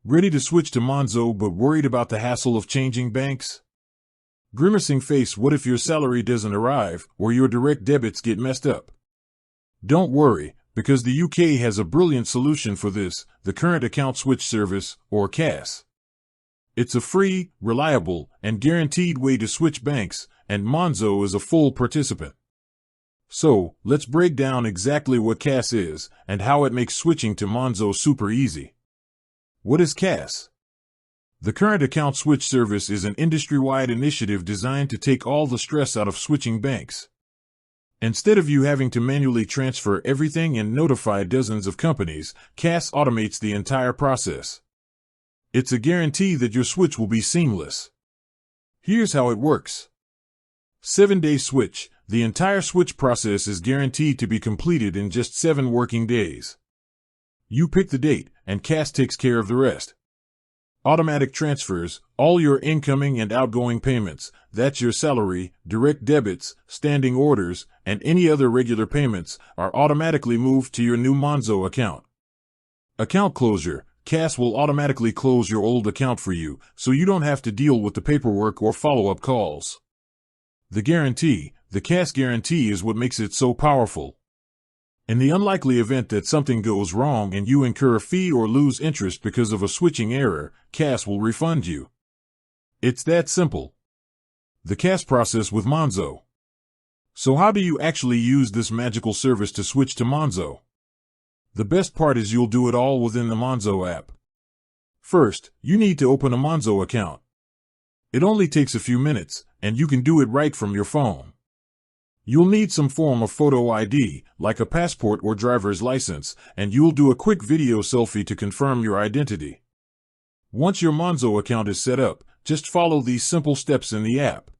Ready to switch to Monzo but worried about the hassle of changing banks? Grimacing face, what if your salary doesn't arrive or your direct debits get messed up? Don't worry, because the UK has a brilliant solution for this, the Current Account Switch Service, or CASS. It's a free, reliable, and guaranteed way to switch banks, and Monzo is a full participant. So, let's break down exactly what CASS is and how it makes switching to Monzo super easy. What is CASS? The Current Account Switch Service is an industry-wide initiative designed to take all the stress out of switching banks. Instead of you having to manually transfer everything and notify dozens of companies, CASS automates the entire process. It's a guarantee that your switch will be seamless. Here's how it works. 7-day switch. The entire switch process is guaranteed to be completed in just 7 working days. You pick the date, and CASS takes care of the rest. Automatic transfers, all your incoming and outgoing payments, that's your salary, direct debits, standing orders, and any other regular payments, are automatically moved to your new Monzo account. Account closure. CASS will automatically close your old account for you, so you don't have to deal with the paperwork or follow-up calls. The guarantee. The CASS guarantee is what makes it so powerful. In the unlikely event that something goes wrong and you incur a fee or lose interest because of a switching error, CASS will refund you. It's that simple. The CASS process with Monzo. So how do you actually use this magical service to switch to Monzo? The best part is you'll do it all within the Monzo app. First, you need to open a Monzo account. It only takes a few minutes, and you can do it right from your phone. You'll need some form of photo ID, like a passport or driver's license, and you'll do a quick video selfie to confirm your identity. Once your Monzo account is set up, just follow these simple steps in the app.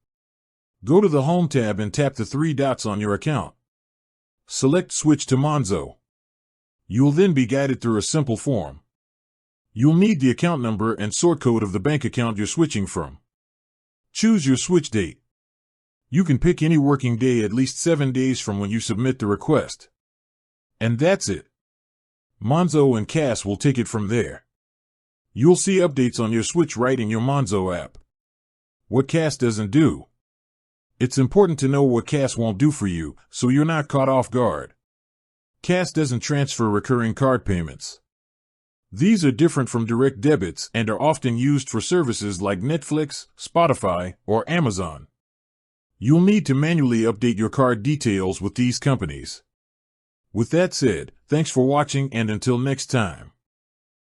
Go to the Home tab and tap the 3 dots on your account. Select Switch to Monzo. You'll then be guided through a simple form. You'll need the account number and sort code of the bank account you're switching from. Choose your switch date. You can pick any working day at least 7 days from when you submit the request. And that's it. Monzo and CASS will take it from there. You'll see updates on your switch right in your Monzo app. What CASS doesn't do. It's important to know what CASS won't do for you, so you're not caught off guard. CASS doesn't transfer recurring card payments. These are different from direct debits and are often used for services like Netflix, Spotify, or Amazon. You'll need to manually update your card details with these companies. With that said, thanks for watching, and until next time.